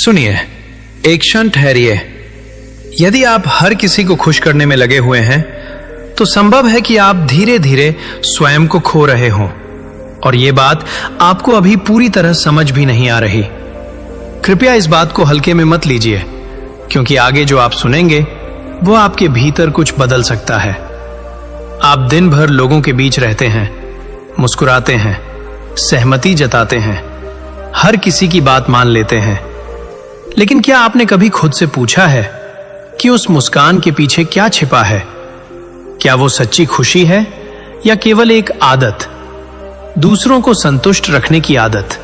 सुनिए, एक क्षण ठहरिए। यदि आप हर किसी को खुश करने में लगे हुए हैं तो संभव है कि आप धीरे धीरे स्वयं को खो रहे हों, और यह बात आपको अभी पूरी तरह समझ भी नहीं आ रही। कृपया इस बात को हल्के में मत लीजिए, क्योंकि आगे जो आप सुनेंगे वो आपके भीतर कुछ बदल सकता है। आप दिन भर लोगों के बीच रहते हैं, मुस्कुराते हैं, सहमति जताते हैं, हर किसी की बात मान लेते हैं, लेकिन क्या आपने कभी खुद से पूछा है कि उस मुस्कान के पीछे क्या छिपा है? क्या वो सच्ची खुशी है या केवल एक आदत, दूसरों को संतुष्ट रखने की आदत?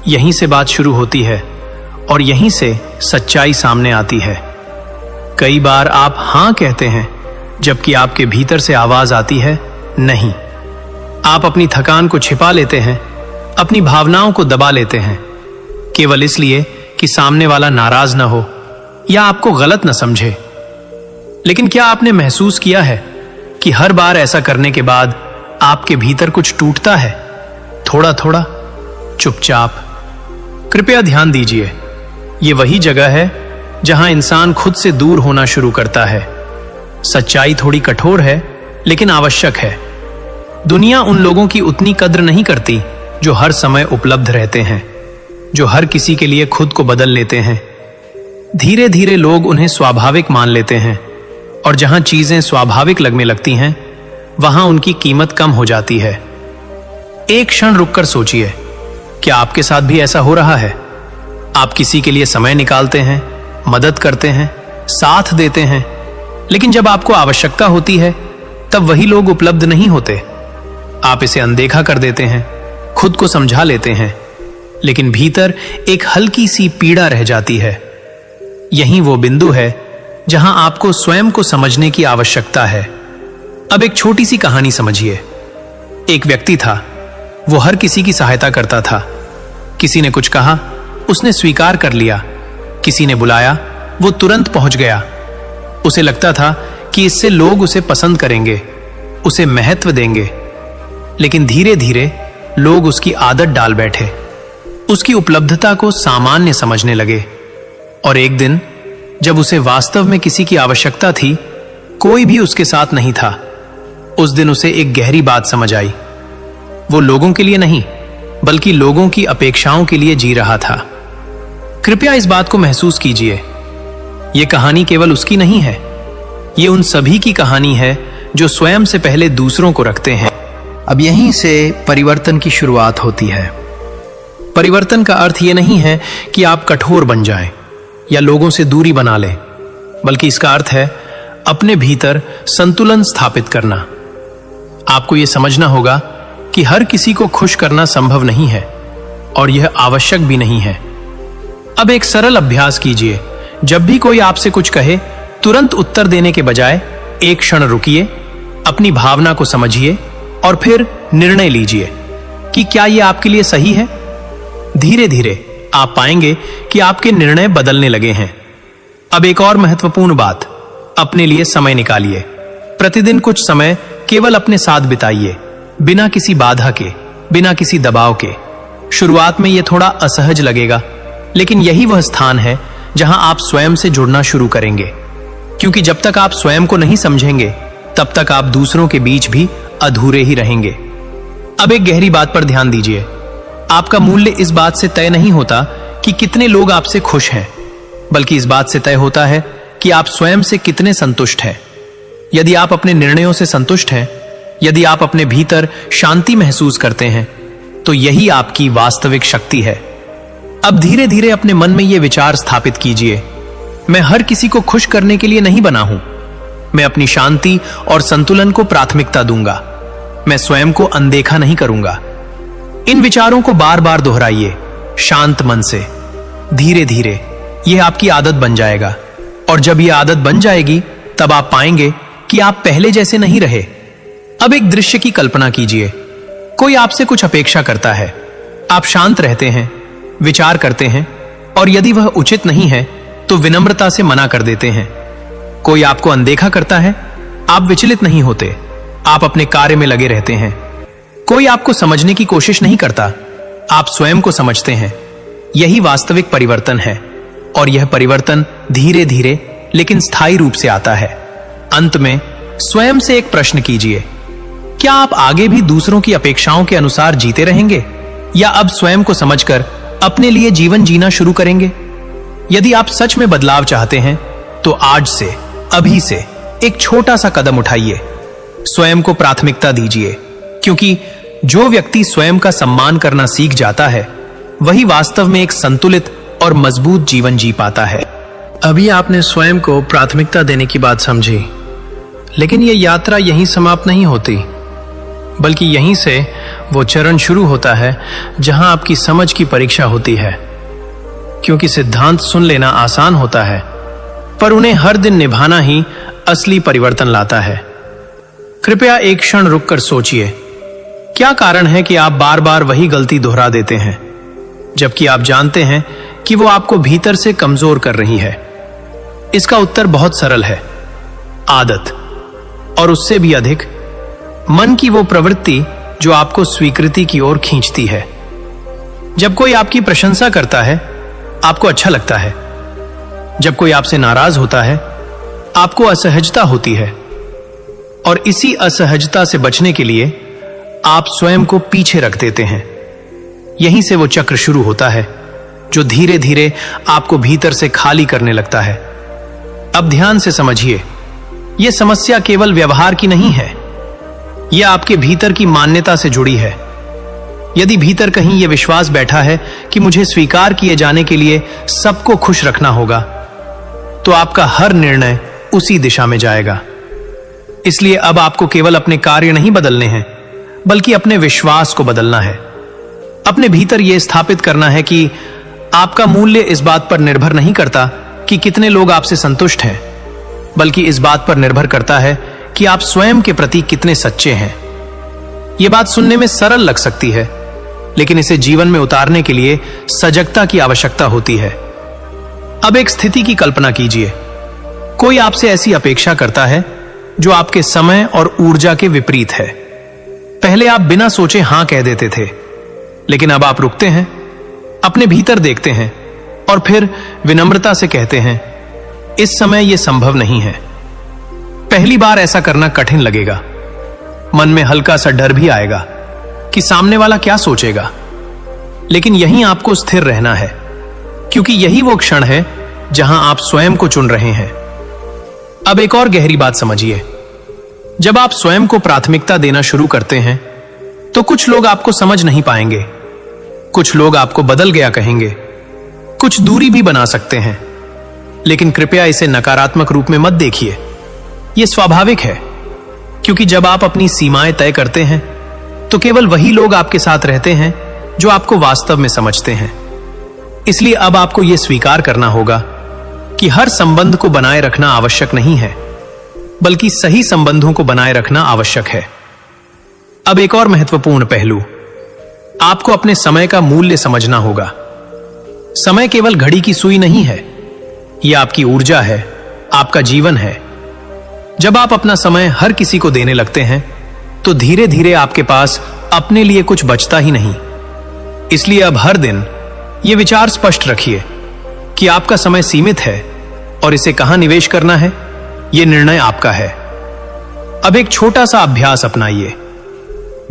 यहीं से बात शुरू होती है और यहीं से सच्चाई सामने आती है। कई बार आप हां कहते हैं जबकि आपके भीतर से आवाज आती है नहीं। आप अपनी थकान को छिपा लेते हैं, अपनी भावनाओं को दबा लेते हैं, केवल इसलिए कि सामने वाला नाराज न हो या आपको गलत न समझे। लेकिन क्या आपने महसूस किया है कि हर बार ऐसा करने के बाद आपके भीतर कुछ टूटता है, थोड़ा थोड़ा, चुपचाप? कृपया ध्यान दीजिए, ये वही जगह है जहां इंसान खुद से दूर होना शुरू करता है। सच्चाई थोड़ी कठोर है लेकिन आवश्यक है। दुनिया उन लोगों की उतनी कद्र नहीं करती जो हर समय उपलब्ध रहते हैं, जो हर किसी के लिए खुद को बदल लेते हैं। धीरे धीरे लोग उन्हें स्वाभाविक मान लेते हैं, और जहां चीजें स्वाभाविक लगने लगती हैं वहां उनकी कीमत कम हो जाती है। एक क्षण रुककर सोचिए, क्या आपके साथ भी ऐसा हो रहा है? आप किसी के लिए समय निकालते हैं, मदद करते हैं, साथ देते हैं, लेकिन जब आपको आवश्यकता होती है तब वही लोग उपलब्ध नहीं होते। आप इसे अनदेखा कर देते हैं, खुद को समझा लेते हैं, लेकिन भीतर एक हल्की सी पीड़ा रह जाती है। यही वो बिंदु है जहां आपको स्वयं को समझने की आवश्यकता है। अब एक छोटी सी कहानी समझिए। एक व्यक्ति था, वो हर किसी की सहायता करता था। किसी ने कुछ कहा, उसने स्वीकार कर लिया। किसी ने बुलाया, वो तुरंत पहुंच गया। उसे लगता था कि इससे लोग उसे पसंद करेंगे, उसे महत्व देंगे। लेकिन धीरे धीरे लोग उसकी आदत डाल बैठे, उसकी उपलब्धता को सामान्य समझने लगे। और एक दिन जब उसे वास्तव में किसी की आवश्यकता थी, कोई भी उसके साथ नहीं था। उस दिन उसे एक गहरी बात समझ आई। वो लोगों के लिए नहीं, बल्कि लोगों की अपेक्षाओं के लिए जी रहा था। कृपया इस बात को महसूस कीजिए, यह कहानी केवल उसकी नहीं है, ये उन सभी की कहानी है जो स्वयं से पहले दूसरों को रखते हैं। अब यहीं से परिवर्तन की शुरुआत होती है। परिवर्तन का अर्थ यह नहीं है कि आप कठोर बन जाएं या लोगों से दूरी बना लें, बल्कि इसका अर्थ है अपने भीतर संतुलन स्थापित करना। आपको यह समझना होगा कि हर किसी को खुश करना संभव नहीं है, और यह आवश्यक भी नहीं है। अब एक सरल अभ्यास कीजिए। जब भी कोई आपसे कुछ कहे, तुरंत उत्तर देने के बजाय एक क्षण रुकिए, अपनी भावना को समझिए और फिर निर्णय लीजिए कि क्या यह आपके लिए सही है। धीरे धीरे आप पाएंगे कि आपके निर्णय बदलने लगे हैं। अब एक और महत्वपूर्ण बात, अपने लिए समय निकालिए। प्रतिदिन कुछ समय केवल अपने साथ बिताइए, बिना किसी बाधा के, बिना किसी दबाव के। शुरुआत में यह थोड़ा असहज लगेगा, लेकिन यही वह स्थान है जहां आप स्वयं से जुड़ना शुरू करेंगे, क्योंकि जब तक आप स्वयं को नहीं समझेंगे तब तक आप दूसरों के बीच भी अधूरे ही रहेंगे। अब एक गहरी बात पर ध्यान दीजिए। आपका मूल्य इस बात से तय नहीं होता कि कितने लोग आपसे खुश हैं, बल्कि इस बात से तय होता है कि आप स्वयं से कितने संतुष्ट हैं। यदि आप अपने निर्णयों से संतुष्ट हैं, यदि आप अपने भीतर शांति महसूस करते हैं, तो यही आपकी वास्तविक शक्ति है। अब धीरे धीरे अपने मन में यह विचार स्थापित कीजिए, मैं हर किसी को खुश करने के लिए नहीं बना हूं। मैं अपनी शांति और संतुलन को प्राथमिकता दूंगा। मैं स्वयं को अनदेखा नहीं करूंगा। इन विचारों को बार बार दोहराइए, शांत मन से। धीरे धीरे यह आपकी आदत बन जाएगा, और जब यह आदत बन जाएगी तब आप पाएंगे कि आप पहले जैसे नहीं रहे। अब एक दृश्य की कल्पना कीजिए। कोई आपसे कुछ अपेक्षा करता है। आप शांत रहते हैं, विचार करते हैं, और यदि वह उचित नहीं है तो विनम्रता से मना कर देते हैं। कोई आपको अनदेखा करता है, आप विचलित नहीं होते, आप अपने कार्य में लगे रहते हैं। कोई आपको समझने की कोशिश नहीं करता, आप स्वयं को समझते हैं। यही वास्तविक परिवर्तन है, और यह परिवर्तन धीरे धीरे लेकिन स्थायी रूप से आता है। अंत में स्वयं से एक प्रश्न कीजिए, क्या आप आगे भी दूसरों की अपेक्षाओं के अनुसार जीते रहेंगे, या अब स्वयं को समझकर अपने लिए जीवन जीना शुरू करेंगे? यदि आप सच में बदलाव चाहते हैं तो आज से, अभी से एक छोटा सा कदम उठाइए। स्वयं को प्राथमिकता दीजिए, क्योंकि जो व्यक्ति स्वयं का सम्मान करना सीख जाता है वही वास्तव में एक संतुलित और मजबूत जीवन जी पाता है। अभी आपने स्वयं को प्राथमिकता देने की बात समझी, लेकिन यह यात्रा यहीं समाप्त नहीं होती, बल्कि यहीं से वो चरण शुरू होता है जहां आपकी समझ की परीक्षा होती है। क्योंकि सिद्धांत सुन लेना आसान होता है, पर उन्हें हर दिन निभाना ही असली परिवर्तन लाता है। कृपया एक क्षण रुककर सोचिए, क्या कारण है कि आप बार बार वही गलती दोहरा देते हैं, जबकि आप जानते हैं कि वो आपको भीतर से कमजोर कर रही है? इसका उत्तर बहुत सरल है, आदत। और उससे भी अधिक, मन की वो प्रवृत्ति जो आपको स्वीकृति की ओर खींचती है। जब कोई आपकी प्रशंसा करता है, आपको अच्छा लगता है। जब कोई आपसे नाराज होता है, आपको असहजता होती है। और इसी असहजता से बचने के लिए आप स्वयं को पीछे रख देते हैं। यहीं से वो चक्र शुरू होता है जो धीरे धीरे आपको भीतर से खाली करने लगता है। अब ध्यान से समझिए, यह समस्या केवल व्यवहार की नहीं है, यह आपके भीतर की मान्यता से जुड़ी है। यदि भीतर कहीं यह विश्वास बैठा है कि मुझे स्वीकार किए जाने के लिए सबको खुश रखना होगा, तो आपका हर निर्णय उसी दिशा में जाएगा। इसलिए अब आपको केवल अपने कार्य नहीं बदलने हैं, बल्कि अपने विश्वास को बदलना है। अपने भीतर यह स्थापित करना है कि आपका मूल्य इस बात पर निर्भर नहीं करता कि कितने लोग आपसे संतुष्ट हैं, बल्कि इस बात पर निर्भर करता है कि आप स्वयं के प्रति कितने सच्चे हैं। यह बात सुनने में सरल लग सकती है, लेकिन इसे जीवन में उतारने के लिए सजगता की आवश्यकता होती है। अब एक स्थिति की कल्पना कीजिए, कोई आपसे ऐसी अपेक्षा करता है जो आपके समय और ऊर्जा के विपरीत है। पहले आप बिना सोचे हां कह देते थे, लेकिन अब आप रुकते हैं, अपने भीतर देखते हैं और फिर विनम्रता से कहते हैं, इस समय यह संभव नहीं है। पहली बार ऐसा करना कठिन लगेगा, मन में हल्का सा डर भी आएगा कि सामने वाला क्या सोचेगा, लेकिन यहीं आपको स्थिर रहना है, क्योंकि यही वो क्षण है जहां आप स्वयं को चुन रहे हैं। अब एक और गहरी बात समझिए, जब आप स्वयं को प्राथमिकता देना शुरू करते हैं तो कुछ लोग आपको समझ नहीं पाएंगे, कुछ लोग आपको बदल गया कहेंगे, कुछ दूरी भी बना सकते हैं। लेकिन कृपया इसे नकारात्मक रूप में मत देखिए, यह स्वाभाविक है, क्योंकि जब आप अपनी सीमाएं तय करते हैं तो केवल वही लोग आपके साथ रहते हैं जो आपको वास्तव में समझते हैं। इसलिए अब आपको यह स्वीकार करना होगा कि हर संबंध को बनाए रखना आवश्यक नहीं है, बल्कि सही संबंधों को बनाए रखना आवश्यक है। अब एक और महत्वपूर्ण पहलू, आपको अपने समय का मूल्य समझना होगा। समय केवल घड़ी की सुई नहीं है, यह आपकी ऊर्जा है, आपका जीवन है। जब आप अपना समय हर किसी को देने लगते हैं तो धीरे धीरे आपके पास अपने लिए कुछ बचता ही नहीं। इसलिए अब हर दिन यह विचार स्पष्ट रखिए कि आपका समय सीमित है और इसे कहां निवेश करना है, यह निर्णय आपका है। अब एक छोटा सा अभ्यास अपनाइए।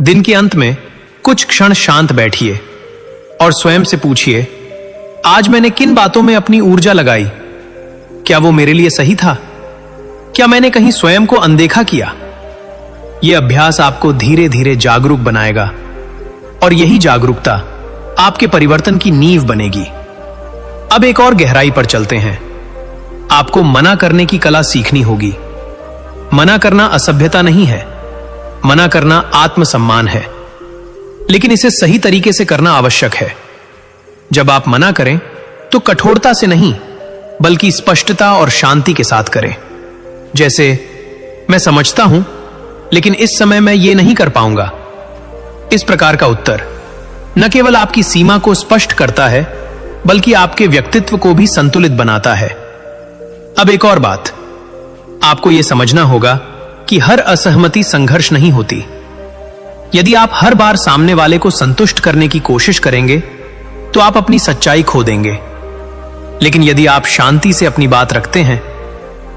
दिन के अंत में कुछ क्षण शांत बैठिए और स्वयं से पूछिए, आज मैंने किन बातों में अपनी ऊर्जा लगाई? क्या वो मेरे लिए सही था? क्या मैंने कहीं स्वयं को अनदेखा किया? यह अभ्यास आपको धीरे धीरे जागरूक बनाएगा और यही जागरूकता आपके परिवर्तन की नींव बनेगी। अब एक और गहराई पर चलते हैं। आपको मना करने की कला सीखनी होगी। मना करना असभ्यता नहीं है, मना करना आत्मसम्मान है, लेकिन इसे सही तरीके से करना आवश्यक है। जब आप मना करें तो कठोरता से नहीं, बल्कि स्पष्टता और शांति के साथ करें। जैसे, मैं समझता हूं, लेकिन इस समय मैं ये नहीं कर पाऊंगा। इस प्रकार का उत्तर न केवल आपकी सीमा को स्पष्ट करता है, बल्कि आपके व्यक्तित्व को भी संतुलित बनाता है। अब एक और बात, आपको यह समझना होगा कि हर असहमति संघर्ष नहीं होती। यदि आप हर बार सामने वाले को संतुष्ट करने की कोशिश करेंगे तो आप अपनी सच्चाई खो देंगे। लेकिन यदि आप शांति से अपनी बात रखते हैं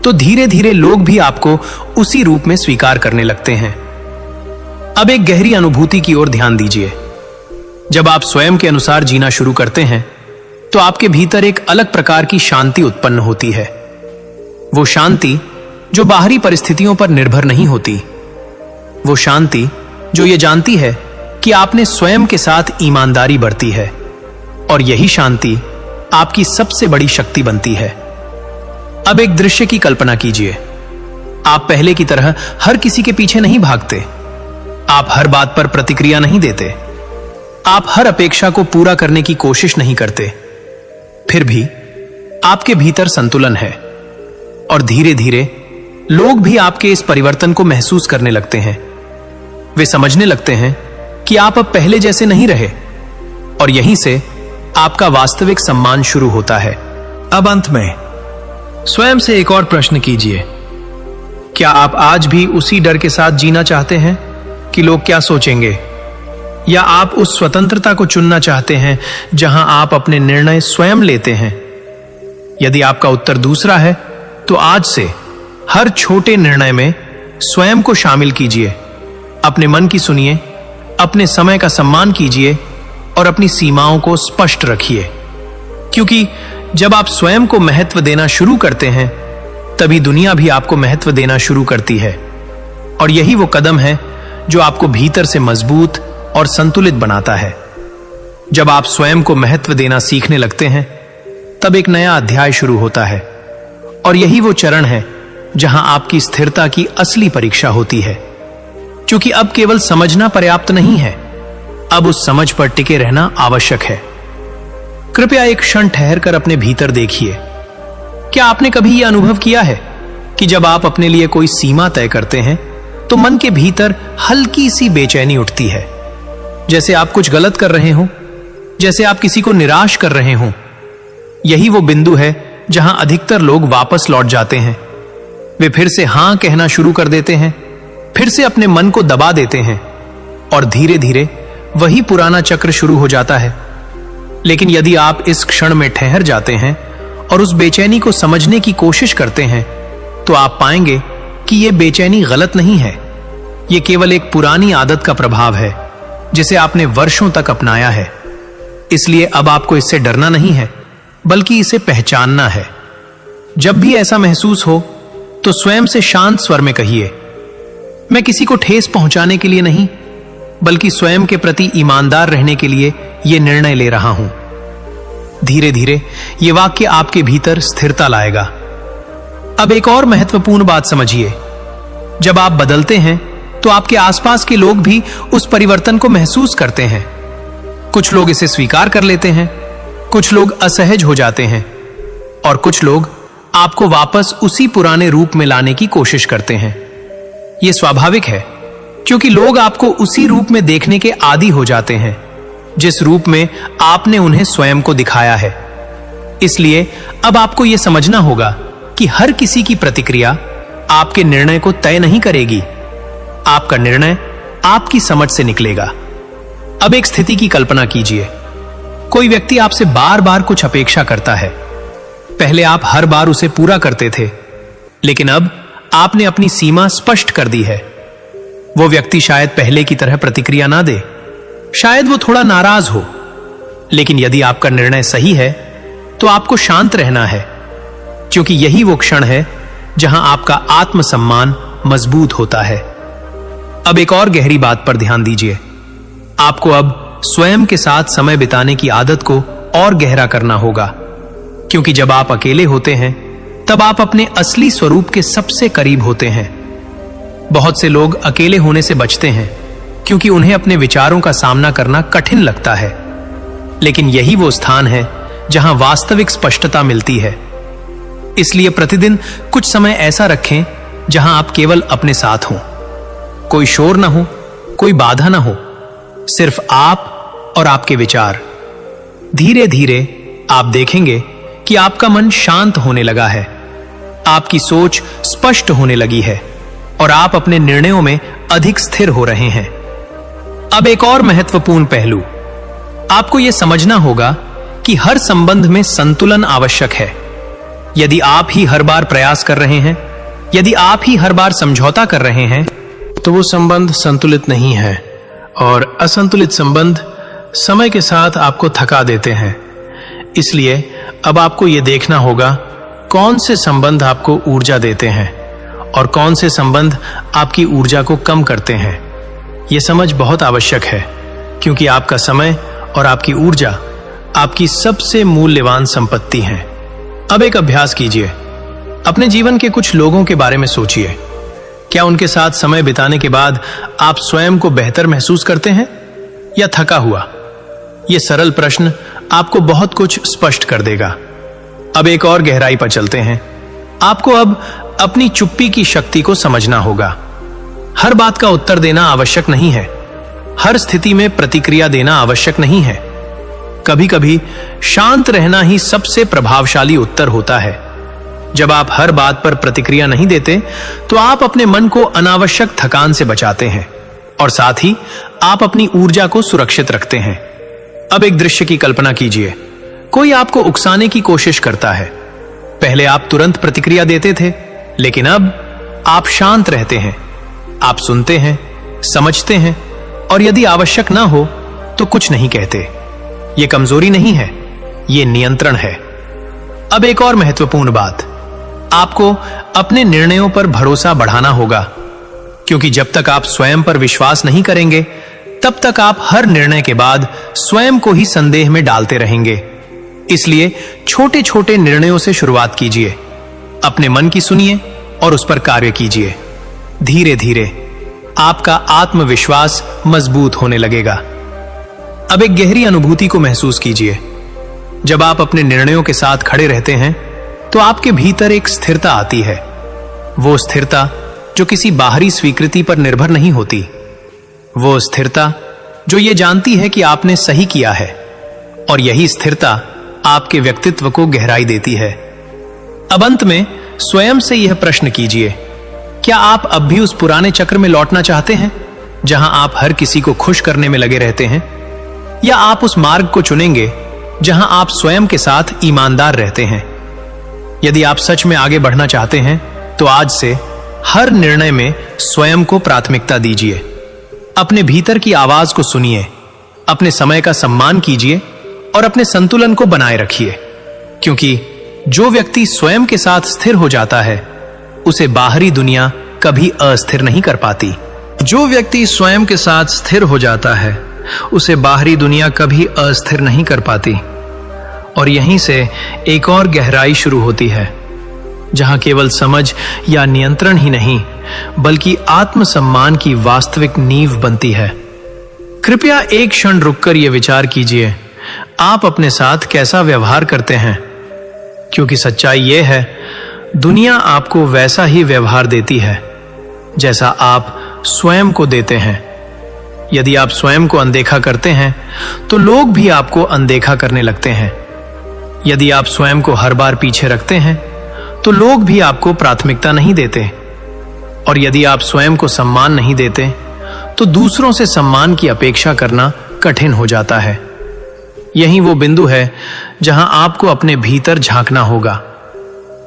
तो धीरे धीरे लोग भी आपको उसी रूप में स्वीकार करने लगते हैं। अब एक गहरी अनुभूति की ओर ध्यान दीजिए। जब आप स्वयं के अनुसार जीना शुरू करते हैं तो आपके भीतर एक अलग प्रकार की शांति उत्पन्न होती है। वो शांति जो बाहरी परिस्थितियों पर निर्भर नहीं होती, वो शांति जो ये जानती है कि आपने स्वयं के साथ ईमानदारी बरती है, और यही शांति आपकी सबसे बड़ी शक्ति बनती है। अब एक दृश्य की कल्पना कीजिए। आप पहले की तरह हर किसी के पीछे नहीं भागते, आप हर बात पर प्रतिक्रिया नहीं देते, आप हर अपेक्षा को पूरा करने की कोशिश नहीं करते। फिर भी आपके भीतर संतुलन है, और धीरे धीरे लोग भी आपके इस परिवर्तन को महसूस करने लगते हैं। वे समझने लगते हैं कि आप अब पहले जैसे नहीं रहे, और यहीं से आपका वास्तविक सम्मान शुरू होता है। अब अंत में स्वयं से एक और प्रश्न कीजिए। क्या आप आज भी उसी डर के साथ जीना चाहते हैं कि लोग क्या सोचेंगे, या आप उस स्वतंत्रता को चुनना चाहते हैं जहां आप अपने निर्णय स्वयं लेते हैं? यदि आपका उत्तर दूसरा है तो आज से हर छोटे निर्णय में स्वयं को शामिल कीजिए। अपने मन की सुनिए, अपने समय का सम्मान कीजिए और अपनी सीमाओं को स्पष्ट रखिए। क्योंकि जब आप स्वयं को महत्व देना शुरू करते हैं तभी दुनिया भी आपको महत्व देना शुरू करती है, और यही वो कदम है जो आपको भीतर से मजबूत और संतुलित बनाता है। जब आप स्वयं को महत्व देना सीखने लगते हैं तब एक नया अध्याय शुरू होता है, और यही वो चरण है जहां आपकी स्थिरता की असली परीक्षा होती है। क्योंकि अब केवल समझना पर्याप्त नहीं है, अब उस समझ पर टिके रहना आवश्यक है। कृपया एक क्षण ठहरकर अपने भीतर देखिए। क्या आपने कभी यह अनुभव किया है कि जब आप अपने लिए कोई सीमा तय करते हैं तो मन के भीतर हल्की सी बेचैनी उठती है, जैसे आप कुछ गलत कर रहे हो, जैसे आप किसी को निराश कर रहे हो? यही वो बिंदु है जहां अधिकतर लोग वापस लौट जाते हैं। वे फिर से हां कहना शुरू कर देते हैं, फिर से अपने मन को दबा देते हैं, और धीरे धीरे वही पुराना चक्र शुरू हो जाता है। लेकिन यदि आप इस क्षण में ठहर जाते हैं और उस बेचैनी को समझने की कोशिश करते हैं तो आप पाएंगे कि यह बेचैनी गलत नहीं है। यह केवल एक पुरानी आदत का प्रभाव है जिसे आपने वर्षों तक अपनाया है। इसलिए अब आपको इससे डरना नहीं है, बल्कि इसे पहचानना है। जब भी ऐसा महसूस हो तो स्वयं से शांत स्वर में कहिए, मैं किसी को ठेस पहुंचाने के लिए नहीं, बल्कि स्वयं के प्रति ईमानदार रहने के लिए यह निर्णय ले रहा हूं। धीरे धीरे यह वाक्य आपके भीतर स्थिरता लाएगा। अब एक और महत्वपूर्ण बात समझिए। जब आप बदलते हैं तो आपके आसपास के लोग भी उस परिवर्तन को महसूस करते हैं। कुछ लोग इसे स्वीकार कर लेते हैं, कुछ लोग असहज हो जाते हैं, और कुछ लोग आपको वापस उसी पुराने रूप में लाने की कोशिश करते हैं। यह स्वाभाविक है, क्योंकि लोग आपको उसी रूप में देखने के आदी हो जाते हैं जिस रूप में आपने उन्हें स्वयं को दिखाया है। इसलिए अब आपको यह समझना होगा कि हर किसी की प्रतिक्रिया आपके निर्णय को तय नहीं करेगी। आपका निर्णय आपकी समझ से निकलेगा। अब एक स्थिति की कल्पना कीजिए। कोई व्यक्ति आपसे बार बार कुछ अपेक्षा करता है। पहले आप हर बार उसे पूरा करते थे, लेकिन अब आपने अपनी सीमा स्पष्ट कर दी है। वो व्यक्ति शायद पहले की तरह प्रतिक्रिया ना दे, शायद वो थोड़ा नाराज हो, लेकिन यदि आपका निर्णय सही है तो आपको शांत रहना है, क्योंकि यही वो क्षण है जहां आपका आत्मसम्मान मजबूत होता है। अब एक और गहरी बात पर ध्यान दीजिए। आपको अब स्वयं के साथ समय बिताने की आदत को और गहरा करना होगा, क्योंकि जब आप अकेले होते हैं तब आप अपने असली स्वरूप के सबसे करीब होते हैं। बहुत से लोग अकेले होने से बचते हैं क्योंकि उन्हें अपने विचारों का सामना करना कठिन लगता है, लेकिन यही वो स्थान है जहां वास्तविक स्पष्टता मिलती है। इसलिए प्रतिदिन कुछ समय ऐसा रखें जहां आप केवल अपने साथ हों। कोई शोर ना हो, कोई बाधा ना हो, सिर्फ आप और आपके विचार। धीरे धीरे आप देखेंगे कि आपका मन शांत होने लगा है, आपकी सोच स्पष्ट होने लगी है, और आप अपने निर्णयों में अधिक स्थिर हो रहे हैं। अब एक और महत्वपूर्ण पहलू, आपको यह समझना होगा कि हर संबंध में संतुलन आवश्यक है। यदि आप ही हर बार प्रयास कर रहे हैं, यदि आप ही हर बार समझौता कर रहे हैं, तो वो संबंध संतुलित नहीं है और असंतुलित संबंध समय के साथ आपको थका देते हैं। इसलिए अब आपको यह देखना होगा कौन से संबंध आपको ऊर्जा देते हैं और कौन से संबंध आपकी ऊर्जा को कम करते हैं। यह समझ बहुत आवश्यक है, क्योंकि आपका समय और आपकी ऊर्जा आपकी सबसे मूल्यवान संपत्ति है। अब एक अभ्यास कीजिए। अपने जीवन के कुछ लोगों के बारे में सोचिए। क्या उनके साथ समय बिताने के बाद आप स्वयं को बेहतर महसूस करते हैं या थका हुआ? यह सरल प्रश्न आपको बहुत कुछ स्पष्ट कर देगा। अब एक और गहराई पर चलते हैं। आपको अब अपनी चुप्पी की शक्ति को समझना होगा। हर बात का उत्तर देना आवश्यक नहीं है। हर स्थिति में प्रतिक्रिया देना आवश्यक नहीं है। कभी कभी शांत रहना ही सबसे प्रभावशाली उत्तर होता है। जब आप हर बात पर प्रतिक्रिया नहीं देते, तो आप अपने मन को अनावश्यक थकान से बचाते हैं और साथ ही आप अपनी ऊर्जा को सुरक्षित रखते हैं। अब एक दृश्य की कल्पना कीजिए। कोई आपको उकसाने की कोशिश करता है। पहले आप तुरंत प्रतिक्रिया देते थे, लेकिन अब आप शांत रहते हैं। आप सुनते हैं, समझते हैं और यदि आवश्यक ना हो तो कुछ नहीं कहते। यह कमजोरी नहीं है, यह नियंत्रण है। अब एक और महत्वपूर्ण बात, आपको अपने निर्णयों पर भरोसा बढ़ाना होगा, क्योंकि जब तक आप स्वयं पर विश्वास नहीं करेंगे, तब तक आप हर निर्णय के बाद स्वयं को ही संदेह में डालते रहेंगे। इसलिए छोटे छोटे निर्णयों से शुरुआत कीजिए। अपने मन की सुनिए और उस पर कार्य कीजिए। धीरे धीरे आपका आत्मविश्वास मजबूत होने लगेगा। अब एक गहरी अनुभूति को महसूस कीजिए। जब आप अपने निर्णयों के साथ खड़े रहते हैं, तो आपके भीतर एक स्थिरता आती है। वो स्थिरता जो किसी बाहरी स्वीकृति पर निर्भर नहीं होती। वो स्थिरता जो ये जानती है कि आपने सही किया है, और यही स्थिरता आपके व्यक्तित्व को गहराई देती है। अब अंत में स्वयं से यह प्रश्न कीजिए, क्या आप अब भी उस पुराने चक्र में लौटना चाहते हैं जहां आप हर किसी को खुश करने में लगे रहते हैं, या आप उस मार्ग को चुनेंगे जहां आप स्वयं के साथ ईमानदार रहते हैं? यदि आप सच में आगे बढ़ना चाहते हैं, तो आज से हर निर्णय में स्वयं को प्राथमिकता दीजिए। अपने भीतर की आवाज को सुनिए, अपने समय का सम्मान कीजिए और अपने संतुलन को बनाए रखिए, क्योंकि जो व्यक्ति स्वयं के साथ स्थिर हो जाता है, उसे बाहरी दुनिया कभी अस्थिर नहीं कर पाती। जो व्यक्ति स्वयं के साथ स्थिर हो जाता है, उसे बाहरी दुनिया कभी अस्थिर नहीं कर पाती। और यहीं से एक और गहराई शुरू होती है, जहां केवल समझ या नियंत्रण ही नहीं, बल्कि आत्मसम्मान की वास्तविक नींव बनती है। कृपया एक क्षण रुककर यह विचार कीजिए, आप अपने साथ कैसा व्यवहार करते हैं, क्योंकि सच्चाई यह है, दुनिया आपको वैसा ही व्यवहार देती है जैसा आप स्वयं को देते हैं। यदि आप स्वयं को अनदेखा करते हैं, तो लोग भी आपको अनदेखा करने लगते हैं। यदि आप स्वयं को हर बार पीछे रखते हैं, तो लोग भी आपको प्राथमिकता नहीं देते। और यदि आप स्वयं को सम्मान नहीं देते, तो दूसरों से सम्मान की अपेक्षा करना कठिन हो जाता है। यही वो बिंदु है जहां आपको अपने भीतर झांकना होगा।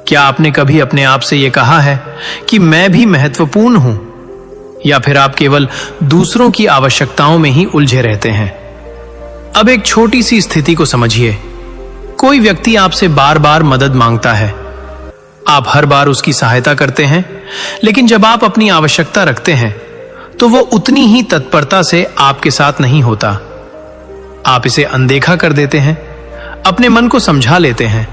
क्या आपने कभी अपने आप से यह कहा है कि मैं भी महत्वपूर्ण हूं, या फिर आप केवल दूसरों की आवश्यकताओं में ही उलझे रहते हैं? अब एक छोटी सी स्थिति को समझिए। कोई व्यक्ति आपसे बार बार मदद मांगता है। आप हर बार उसकी सहायता करते हैं, लेकिन जब आप अपनी आवश्यकता रखते हैं, तो वो उतनी ही तत्परता से आपके साथ नहीं होता। आप इसे अनदेखा कर देते हैं, अपने मन को समझा लेते हैं,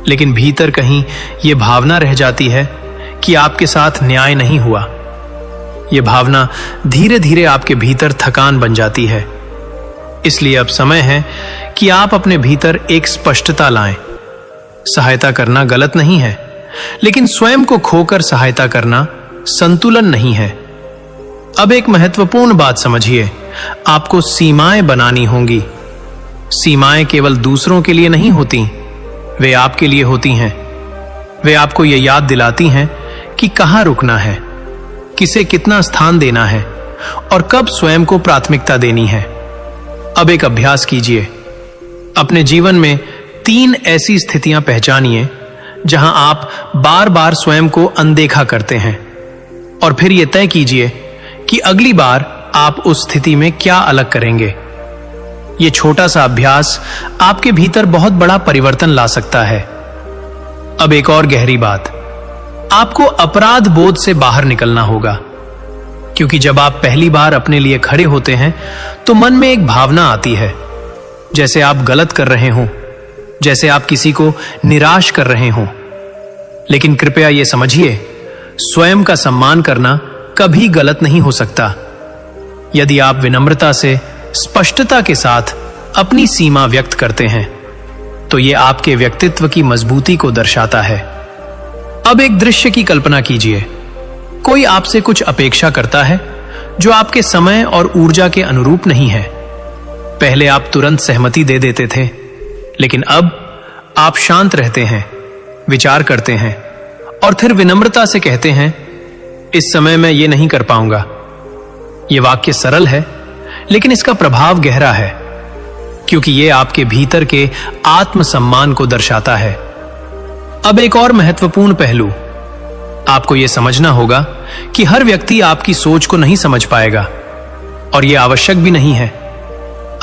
लेकिन भीतर कहीं यह भावना रह जाती है कि आपके साथ न्याय नहीं हुआ। यह भावना धीरे धीरे आपके भीतर थकान बन जाती है। इसलिए अब समय है कि आप अपने भीतर एक स्पष्टता लाएं। सहायता करना गलत नहीं है, लेकिन स्वयं को खोकर सहायता करना संतुलन नहीं है। अब एक महत्वपूर्ण बात समझिए, आपको सीमाएं बनानी होंगी। सीमाएं केवल दूसरों के लिए नहीं होती, वे आपके लिए होती हैं। वे आपको यह याद दिलाती हैं कि कहां रुकना है, किसे कितना स्थान देना है और कब स्वयं को प्राथमिकता देनी है। अब एक अभ्यास कीजिए। अपने जीवन में 3 ऐसी स्थितियां पहचानिए जहां आप बार बार स्वयं को अनदेखा करते हैं, और फिर यह तय कीजिए कि अगली बार आप उस स्थिति में क्या अलग करेंगे। यह छोटा सा अभ्यास आपके भीतर बहुत बड़ा परिवर्तन ला सकता है। अब एक और गहरी बात, आपको अपराध बोध से बाहर निकलना होगा, क्योंकि जब आप पहली बार अपने लिए खड़े होते हैं तो मन में एक भावना आती है, जैसे आप गलत कर रहे हों, जैसे आप किसी को निराश कर रहे हों। लेकिन कृपया यह समझिए, स्वयं का सम्मान करना कभी गलत नहीं हो सकता। यदि आप विनम्रता से, स्पष्टता के साथ अपनी सीमा व्यक्त करते हैं, तो यह आपके व्यक्तित्व की मजबूती को दर्शाता है। अब एक दृश्य की कल्पना कीजिए। कोई आपसे कुछ अपेक्षा करता है जो आपके समय और ऊर्जा के अनुरूप नहीं है। पहले आप तुरंत सहमति दे देते थे, लेकिन अब आप शांत रहते हैं, विचार करते हैं और फिर विनम्रता से कहते हैं, इस समय मैं ये नहीं कर पाऊंगा। यह वाक्य सरल है, लेकिन इसका प्रभाव गहरा है, क्योंकि यह आपके भीतर के आत्मसम्मान को दर्शाता है। अब एक और महत्वपूर्ण पहलू, आपको यह समझना होगा कि हर व्यक्ति आपकी सोच को नहीं समझ पाएगा, और यह आवश्यक भी नहीं है।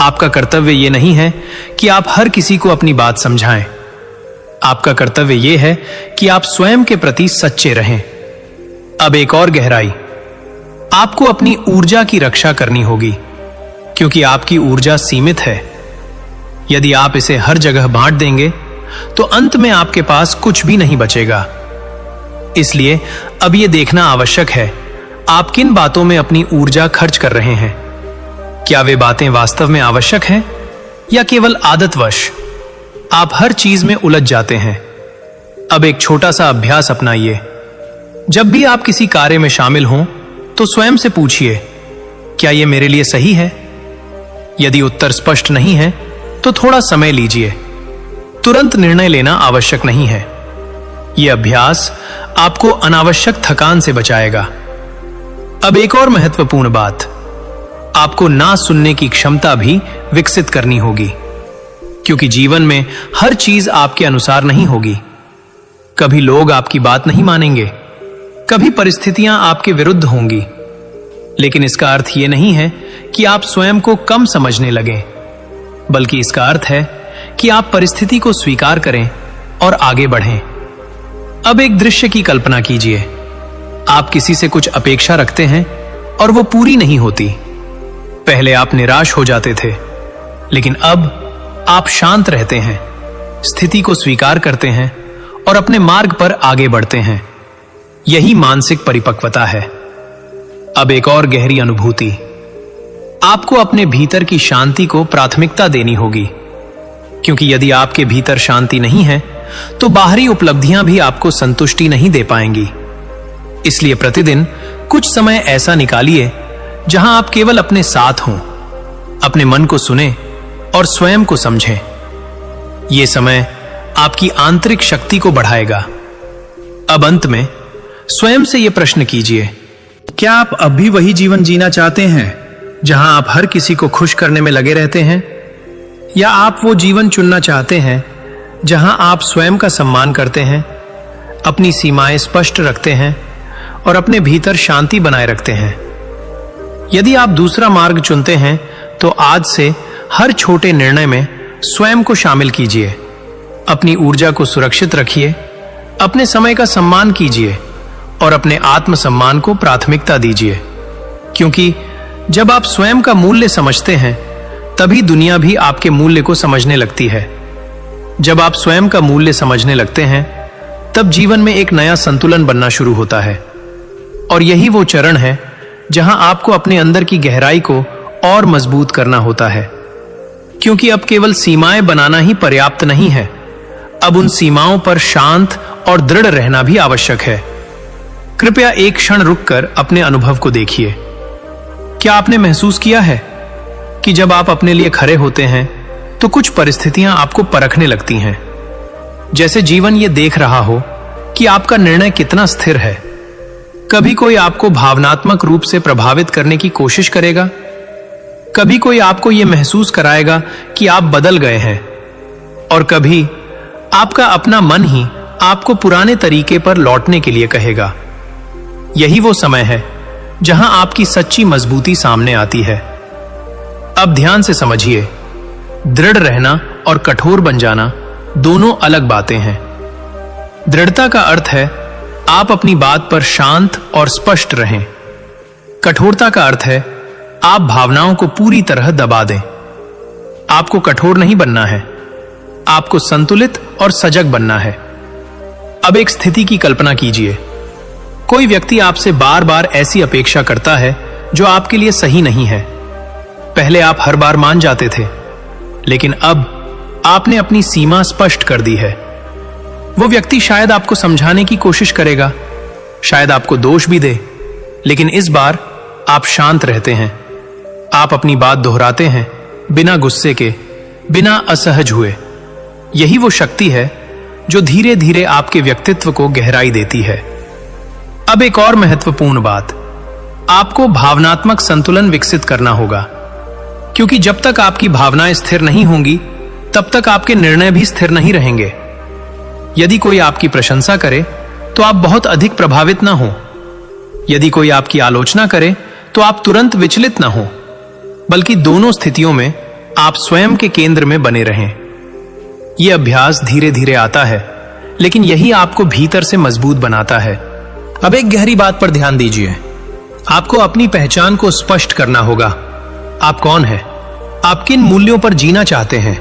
आपका कर्तव्य यह नहीं है कि आप हर किसी को अपनी बात समझाएं। आपका कर्तव्य यह है कि आप स्वयं के प्रति सच्चे रहें। अब एक और गहराई, आपको अपनी ऊर्जा की रक्षा करनी होगी, क्योंकि आपकी ऊर्जा सीमित है। यदि आप इसे हर जगह बांट देंगे तो अंत में आपके पास कुछ भी नहीं बचेगा। इसलिए अब यह देखना आवश्यक है, आप किन बातों में अपनी ऊर्जा खर्च कर रहे हैं। क्या वे बातें वास्तव में आवश्यक हैं या केवल आदतवश आप हर चीज में उलझ जाते हैं। अब एक छोटा सा अभ्यास अपनाइए। जब भी आप किसी कार्य में शामिल हों तो स्वयं से पूछिए, क्या यह मेरे लिए सही है? यदि उत्तर स्पष्ट नहीं है तो थोड़ा समय लीजिए। तुरंत निर्णय लेना आवश्यक नहीं है। यह अभ्यास आपको अनावश्यक थकान से बचाएगा। अब एक और महत्वपूर्ण बात, आपको ना सुनने की क्षमता भी विकसित करनी होगी, क्योंकि जीवन में हर चीज आपके अनुसार नहीं होगी। कभी लोग आपकी बात नहीं मानेंगे, कभी परिस्थितियां आपके विरुद्ध होंगी, लेकिन इसका अर्थ यह नहीं है कि आप स्वयं को कम समझने लगें, बल्कि इसका अर्थ है कि आप परिस्थिति को स्वीकार करें और आगे बढ़ें। अब एक दृश्य की कल्पना कीजिए। आप किसी से कुछ अपेक्षा रखते हैं और वो पूरी नहीं होती। पहले आप निराश हो जाते थे, लेकिन अब आप शांत रहते हैं, स्थिति को स्वीकार करते हैं और अपने मार्ग पर आगे बढ़ते हैं। यही मानसिक परिपक्वता है। अब एक और गहरी अनुभूति, आपको अपने भीतर की शांति को प्राथमिकता देनी होगी, क्योंकि यदि आपके भीतर शांति नहीं है तो बाहरी उपलब्धियां भी आपको संतुष्टि नहीं दे पाएंगी। इसलिए प्रतिदिन कुछ समय ऐसा निकालिए जहां आप केवल अपने साथ हों, अपने मन को सुने और स्वयं को समझें। यह समय आपकी आंतरिक शक्ति को बढ़ाएगा। अब अंत में स्वयं से यह प्रश्न कीजिए, क्या आप अब भी वही जीवन जीना चाहते हैं जहां आप हर किसी को खुश करने में लगे रहते हैं, या आप वो जीवन चुनना चाहते हैं जहां आप स्वयं का सम्मान करते हैं, अपनी सीमाएं स्पष्ट रखते हैं और अपने भीतर शांति बनाए रखते हैं? यदि आप दूसरा मार्ग चुनते हैं तो आज से हर छोटे निर्णय में स्वयं को शामिल कीजिए। अपनी ऊर्जा को सुरक्षित रखिए, अपने समय का सम्मान कीजिए और अपने आत्मसम्मान को प्राथमिकता दीजिए, क्योंकि जब आप स्वयं का मूल्य समझते हैं तभी दुनिया भी आपके मूल्य को समझने लगती है। जब आप स्वयं का मूल्य समझने लगते हैं तब जीवन में एक नया संतुलन बनना शुरू होता है, और यही वो चरण है जहां आपको अपने अंदर की गहराई को और मजबूत करना होता है, क्योंकि अब केवल सीमाएं बनाना ही पर्याप्त नहीं है, अब उन सीमाओं पर शांत और दृढ़ रहना भी आवश्यक है। कृपया एक क्षण रुककर अपने अनुभव को देखिए। क्या आपने महसूस किया है कि जब आप अपने लिए खड़े होते हैं तो कुछ परिस्थितियां आपको परखने लगती हैं, जैसे जीवन ये देख रहा हो कि आपका निर्णय कितना स्थिर है। कभी कोई आपको भावनात्मक रूप से प्रभावित करने की कोशिश करेगा, कभी कोई आपको यह महसूस कराएगा कि आप बदल गए हैं, और कभी आपका अपना मन ही आपको पुराने तरीके पर लौटने के लिए कहेगा। यही वो समय है जहां आपकी सच्ची मजबूती सामने आती है। अब ध्यान से समझिए, दृढ़ रहना और कठोर बन जाना दोनों अलग बातें हैं। दृढ़ता का अर्थ है आप अपनी बात पर शांत और स्पष्ट रहें। कठोरता का अर्थ है आप भावनाओं को पूरी तरह दबा दें। आपको कठोर नहीं बनना है, आपको संतुलित और सजग बनना है। अब एक स्थिति की कल्पना कीजिए। कोई व्यक्ति आपसे बार बार ऐसी अपेक्षा करता है जो आपके लिए सही नहीं है। पहले आप हर बार मान जाते थे, लेकिन अब आपने अपनी सीमा स्पष्ट कर दी है। वो व्यक्ति शायद आपको समझाने की कोशिश करेगा, शायद आपको दोष भी दे, लेकिन इस बार आप शांत रहते हैं। आप अपनी बात दोहराते हैं बिना गुस्से के, बिना असहज हुए। यही वो शक्ति है जो धीरे धीरे आपके व्यक्तित्व को गहराई देती है। अब एक और महत्वपूर्ण बात, आपको भावनात्मक संतुलन विकसित करना होगा, क्योंकि जब तक आपकी भावनाएं स्थिर नहीं होंगी तब तक आपके निर्णय भी स्थिर नहीं रहेंगे। यदि कोई आपकी प्रशंसा करे तो आप बहुत अधिक प्रभावित ना हो। यदि कोई आपकी आलोचना करे तो आप तुरंत विचलित ना हो, बल्कि दोनों स्थितियों में आप स्वयं के केंद्र में बने रहें। यह अभ्यास धीरे धीरे आता है, लेकिन यही आपको भीतर से मजबूत बनाता है। अब एक गहरी बात पर ध्यान दीजिए। आपको अपनी पहचान को स्पष्ट करना होगा। आप कौन हैं? आप किन मूल्यों पर जीना चाहते हैं?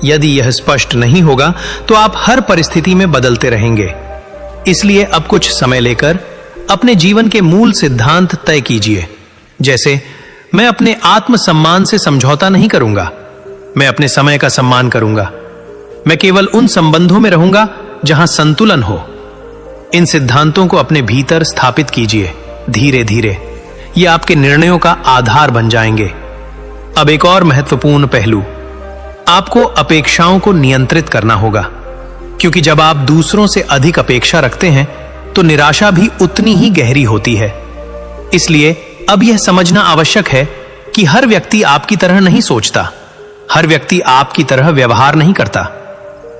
यदि यह स्पष्ट नहीं होगा तो आप हर परिस्थिति में बदलते रहेंगे। इसलिए अब कुछ समय लेकर अपने जीवन के मूल सिद्धांत तय कीजिए। जैसे, मैं अपने आत्मसम्मान से समझौता नहीं करूंगा, मैं अपने समय का सम्मान करूंगा, मैं केवल उन संबंधों में रहूंगा जहां संतुलन हो। इन सिद्धांतों को अपने भीतर स्थापित कीजिए। धीरे धीरे ये आपके निर्णयों का आधार बन जाएंगे। अब एक और महत्वपूर्ण पहलू, आपको अपेक्षाओं को नियंत्रित करना होगा, क्योंकि जब आप दूसरों से अधिक अपेक्षा रखते हैं तो निराशा भी उतनी ही गहरी होती है। इसलिए अब यह समझना आवश्यक है कि हर व्यक्ति आपकी तरह नहीं सोचता, हर व्यक्ति आपकी तरह व्यवहार नहीं करता।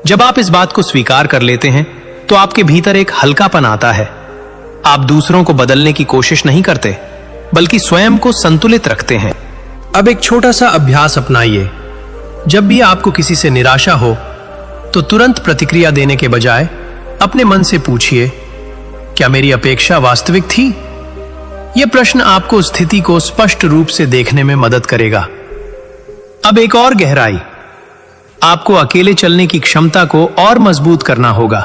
जब आप इस बात को स्वीकार कर लेते हैं तो आपके भीतर एक हल्कापन आता है। आप दूसरों को बदलने की कोशिश नहीं करते, बल्कि स्वयं को संतुलित रखते हैं। अब एक छोटा सा अभ्यास अपनाइए। जब भी आपको किसी से निराशा हो तो तुरंत प्रतिक्रिया देने के बजाय अपने मन से पूछिए, क्या मेरी अपेक्षा वास्तविक थी? यह प्रश्न आपको स्थिति को स्पष्ट रूप से देखने में मदद करेगा। अब एक और गहराई, आपको अकेले चलने की क्षमता को और मजबूत करना होगा,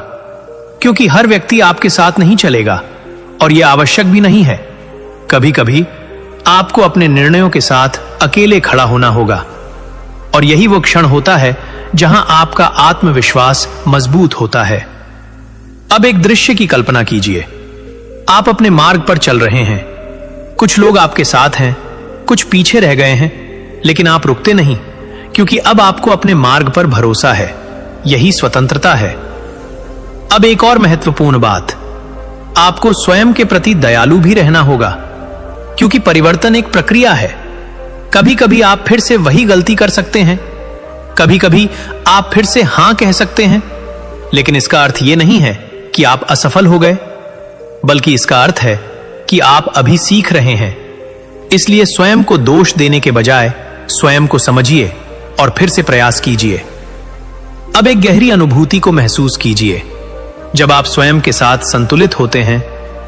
क्योंकि हर व्यक्ति आपके साथ नहीं चलेगा और यह आवश्यक भी नहीं है। कभी कभी आपको अपने निर्णयों के साथ अकेले खड़ा होना होगा, और यही वो क्षण होता है जहां आपका आत्मविश्वास मजबूत होता है। अब एक दृश्य की कल्पना कीजिए। आप अपने मार्ग पर चल रहे हैं, कुछ लोग आपके साथ हैं, कुछ पीछे रह गए हैं, लेकिन आप रुकते नहीं, क्योंकि अब आपको अपने मार्ग पर भरोसा है। यही स्वतंत्रता है। अब एक और महत्वपूर्ण बात, आपको स्वयं के प्रति दयालु भी रहना होगा, क्योंकि परिवर्तन एक प्रक्रिया है। कभी कभी आप फिर से वही गलती कर सकते हैं, कभी कभी आप फिर से हां कह सकते हैं, लेकिन इसका अर्थ यह नहीं है कि आप असफल हो गए, बल्कि इसका अर्थ है कि आप अभी सीख रहे हैं। इसलिए स्वयं को दोष देने के बजाय स्वयं को समझिए और फिर से प्रयास कीजिए। अब एक गहरी अनुभूति को महसूस कीजिए। जब आप स्वयं के साथ संतुलित होते हैं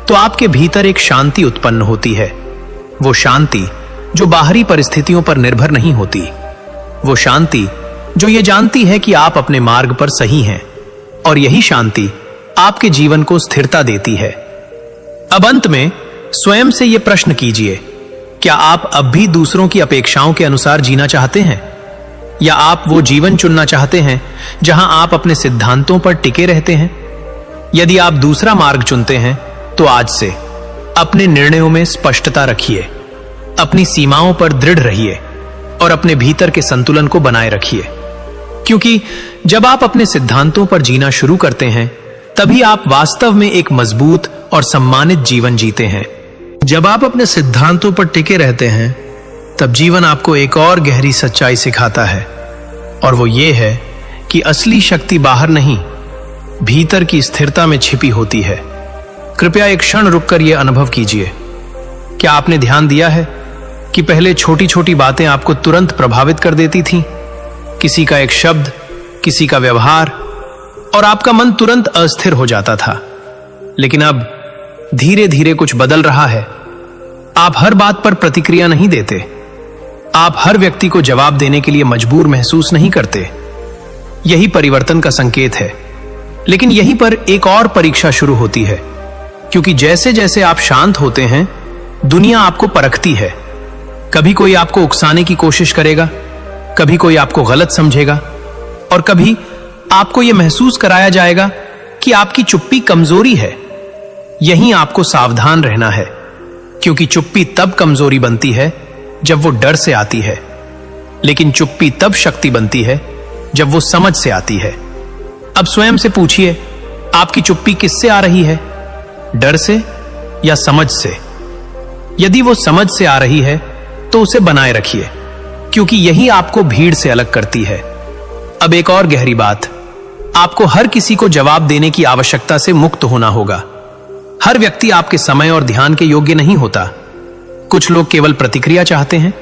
तो आपके भीतर एक शांति उत्पन्न होती है। वो शांति जो बाहरी परिस्थितियों पर निर्भर नहीं होती, वो शांति जो ये जानती है कि आप अपने मार्ग पर सही हैं, और यही शांति आपके जीवन को स्थिरता देती है। अब अंत में स्वयं से यह प्रश्न कीजिए, क्या आप अब भी दूसरों की अपेक्षाओं के अनुसार जीना चाहते हैं, या आप वो जीवन चुनना चाहते हैं जहां आप अपने सिद्धांतों पर टिके रहते हैं? यदि आप दूसरा मार्ग चुनते हैं तो आज से अपने निर्णयों में स्पष्टता रखिए, अपनी सीमाओं पर दृढ़ रहिए और अपने भीतर के संतुलन को बनाए रखिए, क्योंकि जब आप अपने सिद्धांतों पर जीना शुरू करते हैं तभी आप वास्तव में एक मजबूत और सम्मानित जीवन जीते हैं। जब आप अपने सिद्धांतों पर टिके रहते हैं तब जीवन आपको एक और गहरी सच्चाई सिखाता है, और वो ये है कि असली शक्ति बाहर नहीं, भीतर की स्थिरता में छिपी होती है। कृपया एक क्षण रुककर यह अनुभव कीजिए। क्या आपने ध्यान दिया है कि पहले छोटी छोटी बातें आपको तुरंत प्रभावित कर देती थीं? किसी का एक शब्द, किसी का व्यवहार, और आपका मन तुरंत अस्थिर हो जाता था। लेकिन अब धीरे धीरे कुछ बदल रहा है। आप हर बात पर प्रतिक्रिया नहीं देते, आप हर व्यक्ति को जवाब देने के लिए मजबूर महसूस नहीं करते। यही परिवर्तन का संकेत है। लेकिन यहीं पर एक और परीक्षा शुरू होती है, क्योंकि जैसे जैसे आप शांत होते हैं, दुनिया आपको परखती है। कभी कोई आपको उकसाने की कोशिश करेगा, कभी कोई आपको गलत समझेगा, और कभी आपको यह महसूस कराया जाएगा कि आपकी चुप्पी कमजोरी है। यहीं आपको सावधान रहना है, क्योंकि चुप्पी तब कमजोरी बनती है जब वो डर से आती है, लेकिन चुप्पी तब शक्ति बनती है जब वो समझ से आती है। अब स्वयं से पूछिए, आपकी चुप्पी किससे आ रही है? डर से या समझ से? यदि वो समझ से आ रही है तो उसे बनाए रखिए, क्योंकि यही आपको भीड़ से अलग करती है। अब एक और गहरी बात, आपको हर किसी को जवाब देने की आवश्यकता से मुक्त होना होगा। हर व्यक्ति आपके समय और ध्यान के योग्य नहीं होता। कुछ लोग केवल प्रतिक्रिया चाहते हैं,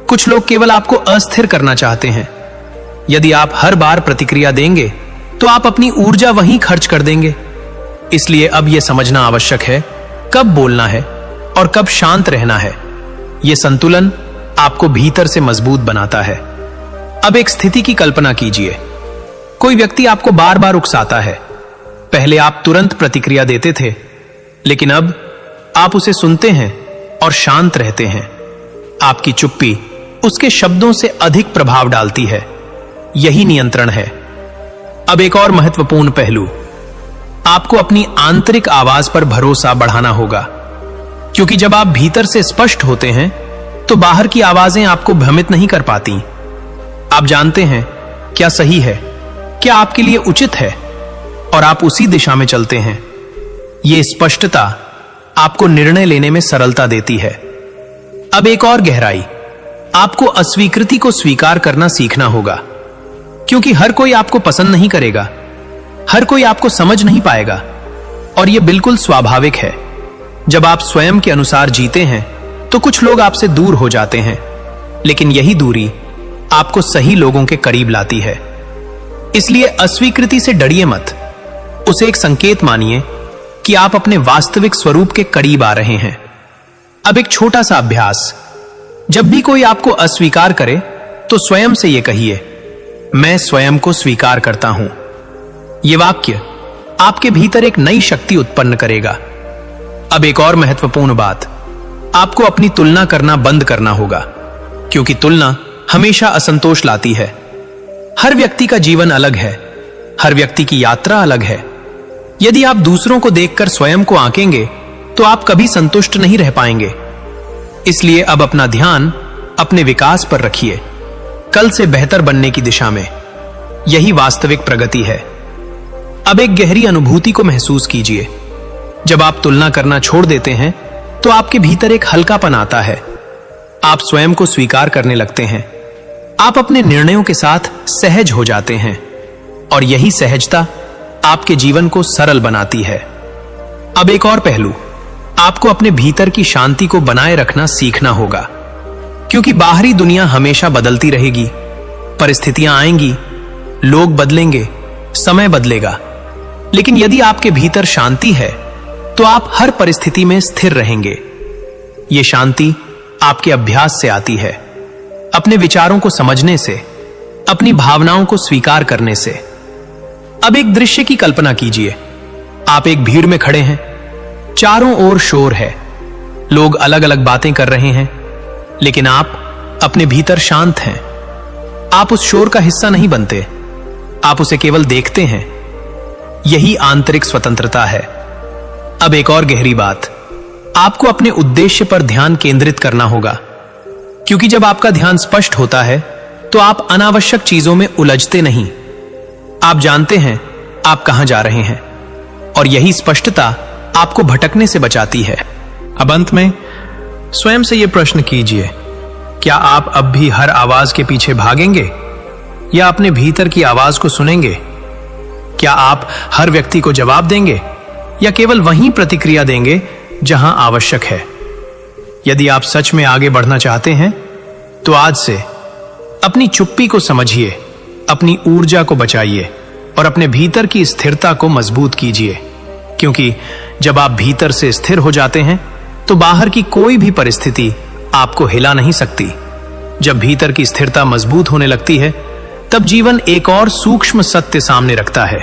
कुछ लोग केवल आपको अस्थिर करना चाहते हैं। यदि आप हर बार प्रतिक्रिया देंगे तो आप अपनी ऊर्जा वहीं खर्च कर देंगे। इसलिए अब यह समझना आवश्यक है कब बोलना है और कब शांत रहना है। यह संतुलन आपको भीतर से मजबूत बनाता है। अब एक स्थिति की कल्पना कीजिए। कोई व्यक्ति आपको बार बार उकसाता है। पहले आप तुरंत प्रतिक्रिया देते थे, लेकिन अब आप उसे सुनते हैं और शांत रहते हैं। आपकी चुप्पी उसके शब्दों से अधिक प्रभाव डालती है। यही नियंत्रण है। अब एक और महत्वपूर्ण पहलू, आपको अपनी आंतरिक आवाज पर भरोसा बढ़ाना होगा, क्योंकि जब आप भीतर से स्पष्ट होते हैं तो बाहर की आवाजें आपको भ्रमित नहीं कर पाती। आप जानते हैं क्या सही है, क्या आपके लिए उचित है, और आप उसी दिशा में चलते हैं। यह स्पष्टता आपको निर्णय लेने में सरलता देती है। अब एक और गहराई, आपको अस्वीकृति को स्वीकार करना सीखना होगा, क्योंकि हर कोई आपको पसंद नहीं करेगा, हर कोई आपको समझ नहीं पाएगा, और यह बिल्कुल स्वाभाविक है। जब आप स्वयं के अनुसार जीते हैं तो कुछ लोग आपसे दूर हो जाते हैं, लेकिन यही दूरी आपको सही लोगों के करीब लाती है। इसलिए अस्वीकृति से डरिए मत, उसे एक संकेत मानिए कि आप अपने वास्तविक स्वरूप के करीब आ रहे हैं। अब एक छोटा सा अभ्यास, जब भी कोई आपको अस्वीकार करे तो स्वयं से यह कहिए, मैं स्वयं को स्वीकार करता हूं। यह वाक्य आपके भीतर एक नई शक्ति उत्पन्न करेगा। अब एक और महत्वपूर्ण बात, आपको अपनी तुलना करना बंद करना होगा, क्योंकि तुलना हमेशा असंतोष लाती है। हर व्यक्ति का जीवन अलग है, हर व्यक्ति की यात्रा अलग है। यदि आप दूसरों को देखकर स्वयं को आंकेंगे तो आप कभी संतुष्ट नहीं रह पाएंगे। इसलिए अब अपना ध्यान अपने विकास पर रखिए, कल से बेहतर बनने की दिशा में। यही वास्तविक प्रगति है। अब एक गहरी अनुभूति को महसूस कीजिए। जब आप तुलना करना छोड़ देते हैं तो आपके भीतर एक हल्कापन आता है। आप स्वयं को स्वीकार करने लगते हैं। आप अपने निर्णयों के साथ सहज हो जाते हैं, और यही सहजता आपके जीवन को सरल बनाती है। अब एक और पहलू, आपको अपने भीतर की शांति को बनाए रखना सीखना होगा, क्योंकि बाहरी दुनिया हमेशा बदलती रहेगी। परिस्थितियां आएंगी, लोग बदलेंगे, समय बदलेगा, लेकिन यदि आपके भीतर शांति है तो आप हर परिस्थिति में स्थिर रहेंगे। यह शांति आपके अभ्यास से आती है, अपने विचारों को समझने से, अपनी भावनाओं को स्वीकार करने से। अब एक दृश्य की कल्पना कीजिए। आप एक भीड़ में खड़े हैं, चारों ओर शोर है, लोग अलग अलग बातें कर रहे हैं, लेकिन आप अपने भीतर शांत हैं। आप उस शोर का हिस्सा नहीं बनते, आप उसे केवल देखते हैं। यही आंतरिक स्वतंत्रता है। अब एक और गहरी बात, आपको अपने उद्देश्य पर ध्यान केंद्रित करना होगा, क्योंकि जब आपका ध्यान स्पष्ट होता है तो आप अनावश्यक चीजों में उलझते नहीं। आप जानते हैं आप कहां जा रहे हैं, और यही स्पष्टता आपको भटकने से बचाती है। अब अंत में स्वयं से यह प्रश्न कीजिए, क्या आप अब भी हर आवाज के पीछे भागेंगे या अपने भीतर की आवाज को सुनेंगे? क्या आप हर व्यक्ति को जवाब देंगे या केवल वहीं प्रतिक्रिया देंगे जहां आवश्यक है? यदि आप सच में आगे बढ़ना चाहते हैं तो आज से अपनी चुप्पी को समझिए, अपनी ऊर्जा को बचाइए और अपने भीतर की स्थिरता को मजबूत कीजिए। क्योंकि जब आप भीतर से स्थिर हो जाते हैं तो बाहर की कोई भी परिस्थिति आपको हिला नहीं सकती। जब भीतर की स्थिरता मजबूत होने लगती है तब जीवन एक और सूक्ष्म सत्य सामने रखता है।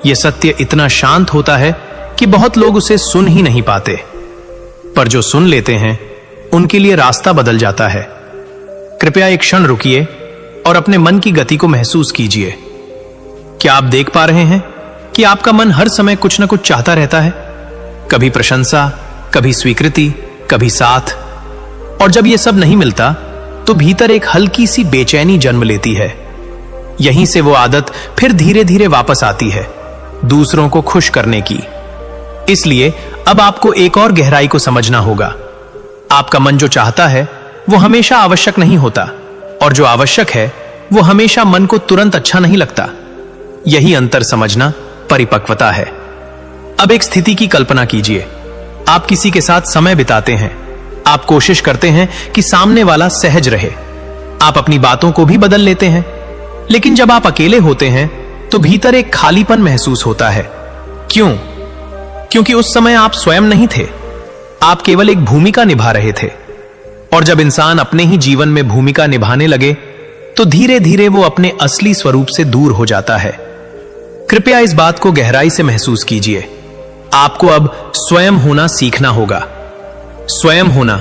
यह सत्य इतना शांत होता है कि बहुत लोग उसे सुन ही नहीं पाते, पर जो सुन लेते हैं उनके लिए रास्ता बदल जाता है। कृपया एक क्षण रुकिए और अपने मन की गति को महसूस कीजिए। क्या आप देख पा रहे हैं कि आपका मन हर समय कुछ न कुछ चाहता रहता है? कभी प्रशंसा, कभी स्वीकृति, कभी साथ। और जब यह सब नहीं मिलता तो भीतर एक हल्की सी बेचैनी जन्म लेती है। यहीं से वो आदत फिर धीरे धीरे वापस आती है, दूसरों को खुश करने की। इसलिए अब आपको एक और गहराई को समझना होगा। आपका मन जो चाहता है वो हमेशा आवश्यक नहीं होता, और जो आवश्यक है वो हमेशा मन को तुरंत अच्छा नहीं लगता। यही अंतर समझना परिपक्वता है। अब एक स्थिति की कल्पना कीजिए। आप किसी के साथ समय बिताते हैं। आप कोशिश करते हैं कि सामने वाला सहज रहे। आप अपनी बातों को भी बदल लेते हैं, लेकिन जब आप अकेले होते हैं तो भीतर एक खालीपन महसूस होता है। क्यों? क्योंकि उस समय आप स्वयं नहीं थे, आप केवल एक भूमिका निभा रहे थे। और जब इंसान अपने ही जीवन में भूमिका निभाने लगे तो धीरे धीरे वो अपने असली स्वरूप से दूर हो जाता है। कृपया इस बात को गहराई से महसूस कीजिए। आपको अब स्वयं होना सीखना होगा। स्वयं होना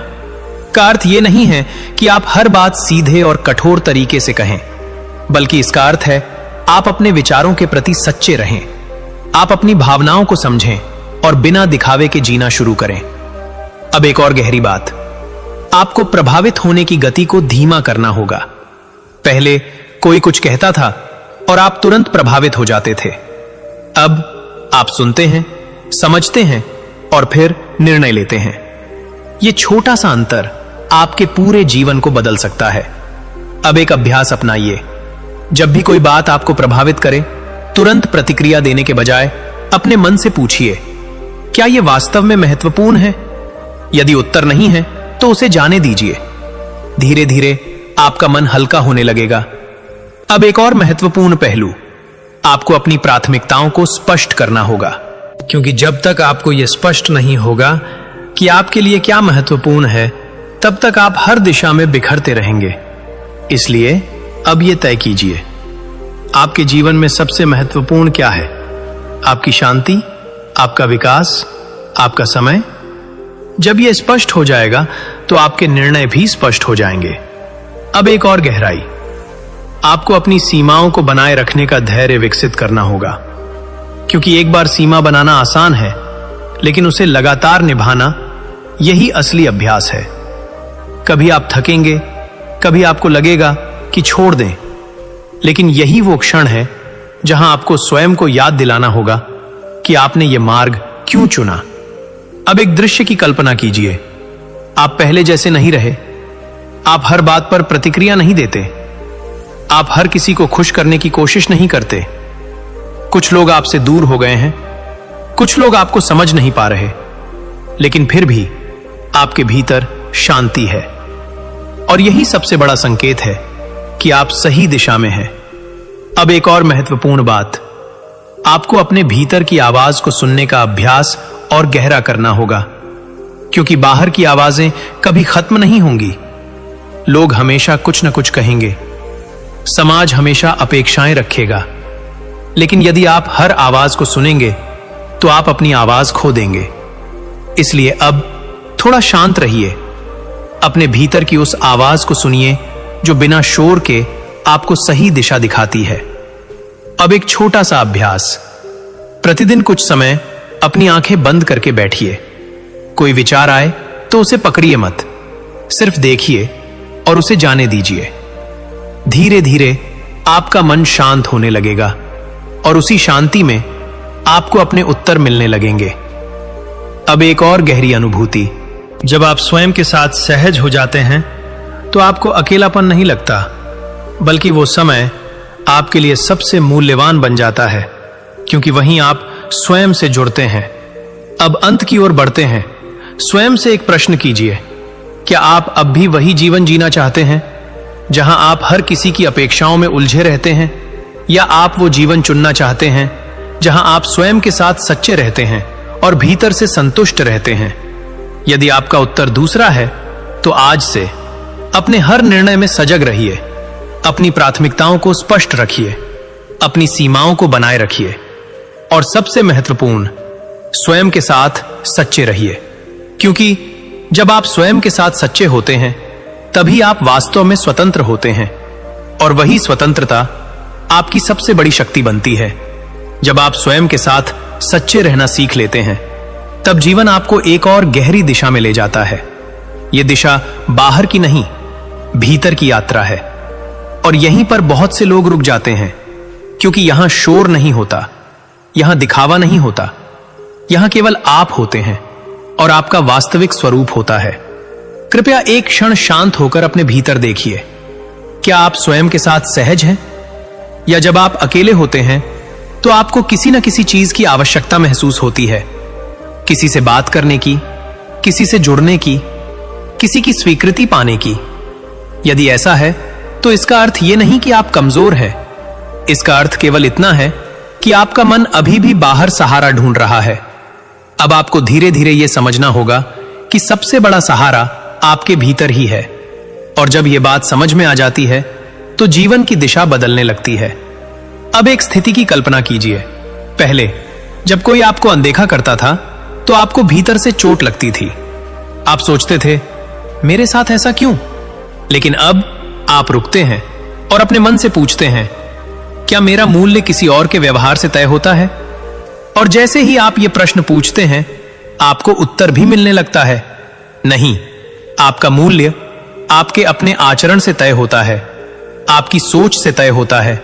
का अर्थ यह नहीं है कि आप हर बात सीधे और कठोर तरीके से कहें, बल्कि इसका अर्थ है आप अपने विचारों के प्रति सच्चे रहें। आप अपनी भावनाओं को समझें और बिना दिखावे के जीना शुरू करें। अब एक और गहरी बात, आपको प्रभावित होने की गति को धीमा करना होगा। पहले कोई कुछ कहता था और आप तुरंत प्रभावित हो जाते थे। अब आप सुनते हैं, समझते हैं और फिर निर्णय लेते हैं। यह छोटा सा अंतर आपके पूरे जीवन को बदल सकता है। अब एक अभ्यास अपनाइए। जब भी कोई बात आपको प्रभावित करे, तुरंत प्रतिक्रिया देने के बजाय अपने मन से पूछिए, क्या यह वास्तव में महत्वपूर्ण है? यदि उत्तर नहीं है तो उसे जाने दीजिए। धीरे धीरे आपका मन हल्का होने लगेगा। अब एक और महत्वपूर्ण पहलू, आपको अपनी प्राथमिकताओं को स्पष्ट करना होगा। क्योंकि जब तक आपको यह स्पष्ट नहीं होगा कि आपके लिए क्या महत्वपूर्ण है, तब तक आप हर दिशा में बिखरते रहेंगे। इसलिए अब यह तय कीजिए, आपके जीवन में सबसे महत्वपूर्ण क्या है? आपकी शांति, आपका विकास, आपका समय? जब यह स्पष्ट हो जाएगा तो आपके निर्णय भी स्पष्ट हो जाएंगे। अब एक और गहराई, आपको अपनी सीमाओं को बनाए रखने का धैर्य विकसित करना होगा। क्योंकि एक बार सीमा बनाना आसान है, लेकिन उसे लगातार निभाना यही असली अभ्यास है। कभी आप थकेंगे, कभी आपको लगेगा कि छोड़ दें, लेकिन यही वो क्षण है जहां आपको स्वयं को याद दिलाना होगा कि आपने यह मार्ग क्यों चुना। अब एक दृश्य की कल्पना कीजिए। आप पहले जैसे नहीं रहे। आप हर बात पर प्रतिक्रिया नहीं देते। आप हर किसी को खुश करने की कोशिश नहीं करते। कुछ लोग आपसे दूर हो गए हैं, कुछ लोग आपको समझ नहीं पा रहे, लेकिन फिर भी आपके भीतर शांति है। और यही सबसे बड़ा संकेत है कि आप सही दिशा में हैं। अब एक और महत्वपूर्ण बात, आपको अपने भीतर की आवाज को सुनने का अभ्यास और गहरा करना होगा। क्योंकि बाहर की आवाजें कभी खत्म नहीं होंगी। लोग हमेशा कुछ न कुछ कहेंगे, समाज हमेशा अपेक्षाएं रखेगा, लेकिन यदि आप हर आवाज को सुनेंगे तो आप अपनी आवाज खो देंगे। इसलिए अब थोड़ा शांत रहिए। अपने भीतर की उस आवाज को सुनिए जो बिना शोर के आपको सही दिशा दिखाती है। अब एक छोटा सा अभ्यास, प्रतिदिन कुछ समय अपनी आंखें बंद करके बैठिए। कोई विचार आए तो उसे पकड़िए मत, सिर्फ देखिए और उसे जाने दीजिए। धीरे धीरे आपका मन शांत होने लगेगा और उसी शांति में आपको अपने उत्तर मिलने लगेंगे। अब एक और गहरी अनुभूति, जब आप स्वयं के साथ सहज हो जाते हैं तो आपको अकेलापन नहीं लगता, बल्कि वो समय आपके लिए सबसे मूल्यवान बन जाता है, क्योंकि वहीं आप स्वयं से जुड़ते हैं। अब अंत की ओर बढ़ते हैं। स्वयं से एक प्रश्न कीजिए, क्या आप अब भी वही जीवन जीना चाहते हैं जहां आप हर किसी की अपेक्षाओं में उलझे रहते हैं, या आप वो जीवन चुनना चाहते हैं जहां आप स्वयं के साथ सच्चे रहते हैं और भीतर से संतुष्ट रहते हैं? यदि आपका उत्तर दूसरा है, तो आज से अपने हर निर्णय में सजग रहिए, अपनी प्राथमिकताओं को स्पष्ट रखिए, अपनी सीमाओं को बनाए रखिए, और सबसे महत्वपूर्ण, स्वयं के साथ सच्चे रहिए। क्योंकि जब आप स्वयं के साथ सच्चे होते हैं, तभी आप वास्तव में स्वतंत्र होते हैं, और वही स्वतंत्रता आपकी सबसे बड़ी शक्ति बनती है। जब आप स्वयं के साथ सच्चे रहना सीख लेते हैं, तब जीवन आपको एक और गहरी दिशा में ले जाता है। यह दिशा बाहर की नहीं, भीतर की यात्रा है। और यहीं पर बहुत से लोग रुक जाते हैं, क्योंकि यहां शोर नहीं होता, यहां दिखावा नहीं होता, यहां केवल आप होते हैं और आपका वास्तविक स्वरूप होता है। कृपया एक क्षण शांत होकर अपने भीतर देखिए। क्या आप स्वयं के साथ सहज हैं? या जब आप अकेले होते हैं तो आपको किसी न किसी चीज की आवश्यकता महसूस होती है? किसी से बात करने की, किसी से जुड़ने की, किसी की स्वीकृति पाने की? यदि ऐसा है, तो इसका अर्थ यह नहीं कि आप कमजोर हैं। इसका अर्थ केवल इतना है कि आपका मन अभी भी बाहर सहारा ढूंढ रहा है। अब आपको धीरे धीरे यह समझना होगा कि सबसे बड़ा सहारा आपके भीतर ही है। और जब यह बात समझ में आ जाती है, तो जीवन की दिशा बदलने लगती है। अब एक स्थिति की कल्पना कीजिए। पहले जब कोई आपको अनदेखा करता था, तो आपको भीतर से चोट लगती थी। आप सोचते थे, मेरे साथ ऐसा क्यों? लेकिन अब आप रुकते हैं और अपने मन से पूछते हैं, क्या मेरा मूल्य किसी और के व्यवहार से तय होता है? और जैसे ही आप ये प्रश्न पूछते हैं, आपको उत्तर भी मिलने लगता है, नहीं, आपका मूल्य आपके अपने आचरण से तय होता है, आपकी सोच से तय होता है,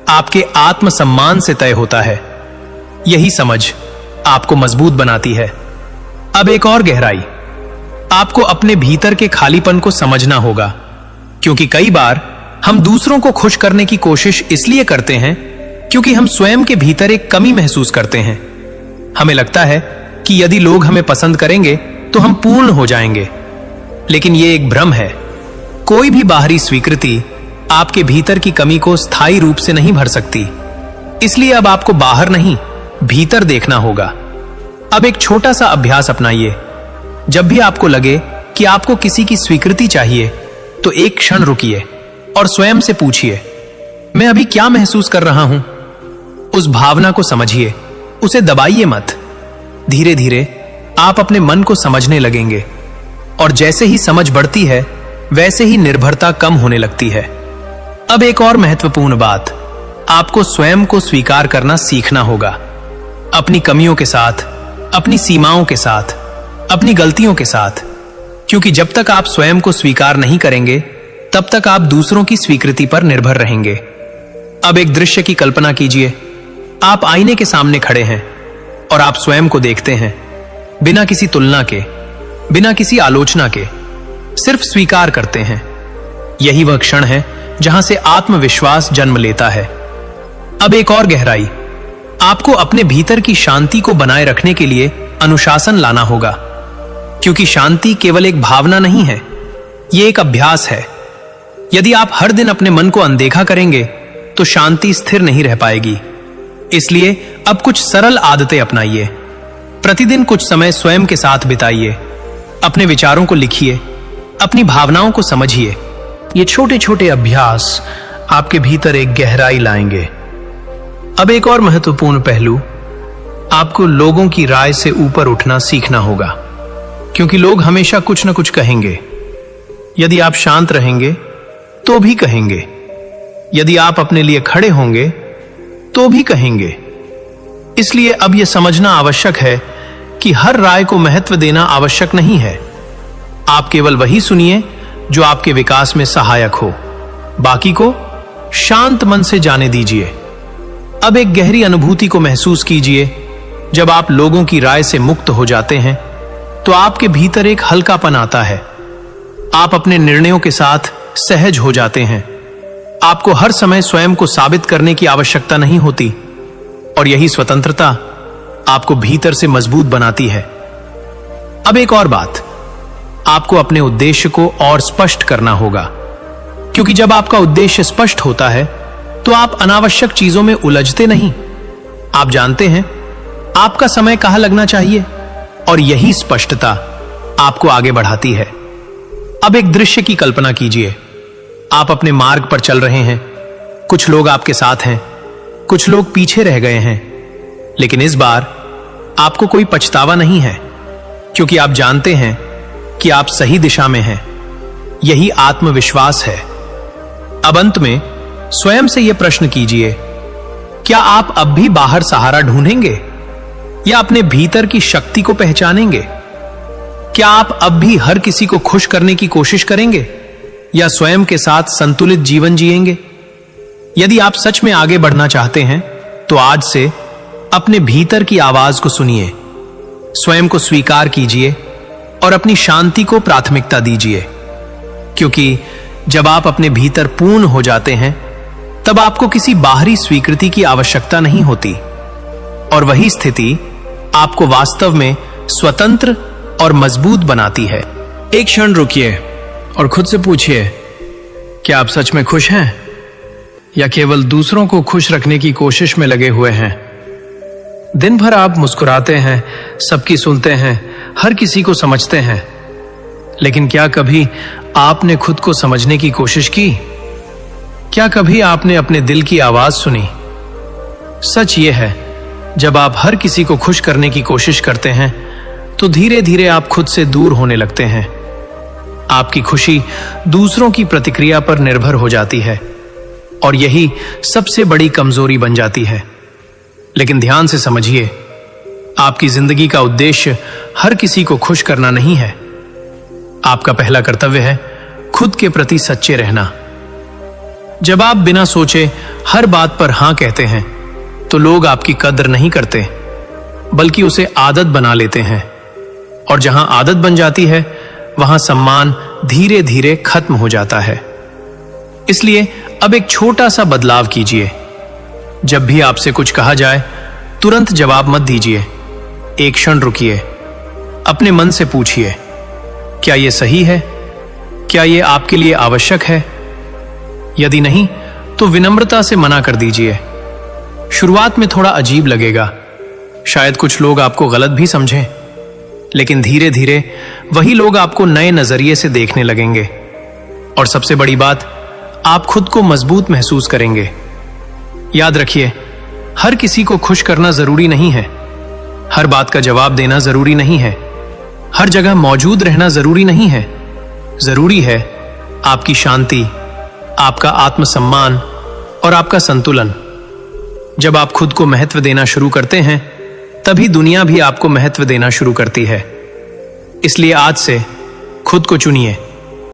आपके आत्मसम्मान से तय होता है। यही समझ आपको मजबूत बनाती है। अब एक और गहराई, आपको अपने भीतर के खालीपन को समझना होगा, क्योंकि कई बार हम दूसरों को खुश करने की कोशिश इसलिए करते हैं क्योंकि हम स्वयं के भीतर एक कमी महसूस करते हैं। हमें लगता है कि यदि लोग हमें पसंद करेंगे तो हम पूर्ण हो जाएंगे, लेकिन यह एक भ्रम है। कोई भी बाहरी स्वीकृति आपके भीतर की कमी को स्थायी रूप से नहीं भर सकती। इसलिए अब आपको बाहर नहीं, भीतर देखना होगा। अब एक छोटा सा अभ्यास अपनाइए। जब भी आपको लगे कि आपको किसी की स्वीकृति चाहिए, तो एक क्षण रुकिए और स्वयं से पूछिए, मैं अभी क्या महसूस कर रहा हूं? उस भावना को समझिए, उसे दबाइए मत। धीरे धीरे आप अपने मन को समझने लगेंगे, और जैसे ही समझ बढ़ती है, वैसे ही निर्भरता कम होने लगती है। अब एक और महत्वपूर्ण बात, आपको स्वयं को स्वीकार करना सीखना होगा। अपनी कमियों के साथ, अपनी सीमाओं के साथ, अपनी गलतियों के साथ। क्योंकि जब तक आप स्वयं को स्वीकार नहीं करेंगे, तब तक आप दूसरों की स्वीकृति पर निर्भर रहेंगे। अब एक दृश्य की कल्पना कीजिए। आप आईने के सामने खड़े हैं और आप स्वयं को देखते हैं, बिना किसी तुलना के, बिना किसी आलोचना के, सिर्फ स्वीकार करते हैं। यही वह क्षण है जहां से आत्मविश्वास जन्म लेता है। अब एक और गहराई, आपको अपने भीतर की शांति को बनाए रखने के लिए अनुशासन लाना होगा, क्योंकि शांति केवल एक भावना नहीं है, यह एक अभ्यास है। यदि आप हर दिन अपने मन को अनदेखा करेंगे, तो शांति स्थिर नहीं रह पाएगी। इसलिए अब कुछ सरल आदतें अपनाइए। प्रतिदिन कुछ समय स्वयं के साथ बिताइए। अपने विचारों को लिखिए, अपनी भावनाओं को समझिए। ये छोटे छोटे अभ्यास आपके भीतर एक गहराई लाएंगे। अब एक और महत्वपूर्ण पहलू, आपको लोगों की राय से ऊपर उठना सीखना होगा, क्योंकि लोग हमेशा कुछ न कुछ कहेंगे। यदि आप शांत रहेंगे तो भी कहेंगे, यदि आप अपने लिए खड़े होंगे तो भी कहेंगे। इसलिए अब यह समझना आवश्यक है कि हर राय को महत्व देना आवश्यक नहीं है। आप केवल वही सुनिए जो आपके विकास में सहायक हो, बाकी को शांत मन से जाने दीजिए। अब एक गहरी अनुभूति को महसूस कीजिए। जब आप लोगों की राय से मुक्त हो जाते हैं, तो आपके भीतर एक हल्कापन आता है। आप अपने निर्णयों के साथ सहज हो जाते हैं। आपको हर समय स्वयं को साबित करने की आवश्यकता नहीं होती और यही स्वतंत्रता आपको भीतर से मजबूत बनाती है। अब एक और बात, आपको अपने उद्देश्य को और स्पष्ट करना होगा, क्योंकि जब आपका उद्देश्य स्पष्ट होता है तो आप अनावश्यक चीजों में उलझते नहीं। आप जानते हैं आपका समय कहां लगना चाहिए और यही स्पष्टता आपको आगे बढ़ाती है। अब एक दृश्य की कल्पना कीजिए। आप अपने मार्ग पर चल रहे हैं, कुछ लोग आपके साथ हैं, कुछ लोग पीछे रह गए हैं, लेकिन इस बार आपको कोई पछतावा नहीं है, क्योंकि आप जानते हैं कि आप सही दिशा में हैं। यही आत्मविश्वास है। अब अंत में स्वयं से यह प्रश्न कीजिए, क्या आप अब भी बाहर सहारा ढूंढेंगे या अपने भीतर की शक्ति को पहचानेंगे? क्या आप अब भी हर किसी को खुश करने की कोशिश करेंगे या स्वयं के साथ संतुलित जीवन जिएंगे? यदि आप सच में आगे बढ़ना चाहते हैं तो आज से अपने भीतर की आवाज को सुनिए, स्वयं को स्वीकार कीजिए और अपनी शांति को प्राथमिकता दीजिए, क्योंकि जब आप अपने भीतर पूर्ण हो जाते हैं तब आपको किसी बाहरी स्वीकृति की आवश्यकता नहीं होती और वही स्थिति आपको वास्तव में स्वतंत्र और मजबूत बनाती है। एक क्षण रुकिए और खुद से पूछिए, क्या आप सच में खुश हैं या केवल दूसरों को खुश रखने की कोशिश में लगे हुए हैं? दिन भर आप मुस्कुराते हैं, सबकी सुनते हैं, हर किसी को समझते हैं, लेकिन क्या कभी आपने खुद को समझने की कोशिश की? क्या कभी आपने अपने दिल की आवाज सुनी? सच यह है, जब आप हर किसी को खुश करने की कोशिश करते हैं तो धीरे धीरे आप खुद से दूर होने लगते हैं। आपकी खुशी दूसरों की प्रतिक्रिया पर निर्भर हो जाती है और यही सबसे बड़ी कमजोरी बन जाती है। लेकिन ध्यान से समझिए, आपकी जिंदगी का उद्देश्य हर किसी को खुश करना नहीं है। आपका पहला कर्तव्य है खुद के प्रति सच्चे रहना। जब आप बिना सोचे हर बात पर हां कहते हैं तो लोग आपकी कद्र नहीं करते, बल्कि उसे आदत बना लेते हैं, और जहां आदत बन जाती है वहां सम्मान धीरे धीरे खत्म हो जाता है। इसलिए अब एक छोटा सा बदलाव कीजिए। जब भी आपसे कुछ कहा जाए तुरंत जवाब मत दीजिए। एक क्षण रुकिए, अपने मन से पूछिए, क्या यह सही है? क्या यह आपके लिए आवश्यक है? यदि नहीं तो विनम्रता से मना कर दीजिए। शुरुआत में थोड़ा अजीब लगेगा, शायद कुछ लोग आपको गलत भी समझें, लेकिन धीरे धीरे वही लोग आपको नए नजरिए से देखने लगेंगे और सबसे बड़ी बात, आप खुद को मजबूत महसूस करेंगे। याद रखिए, हर किसी को खुश करना जरूरी नहीं है, हर बात का जवाब देना जरूरी नहीं है, हर जगह मौजूद रहना जरूरी नहीं है। जरूरी है आपकी शांति, आपका आत्मसम्मान और आपका संतुलन। जब आप खुद को महत्व देना शुरू करते हैं तभी दुनिया भी आपको महत्व देना शुरू करती है। इसलिए आज से खुद को चुनिए,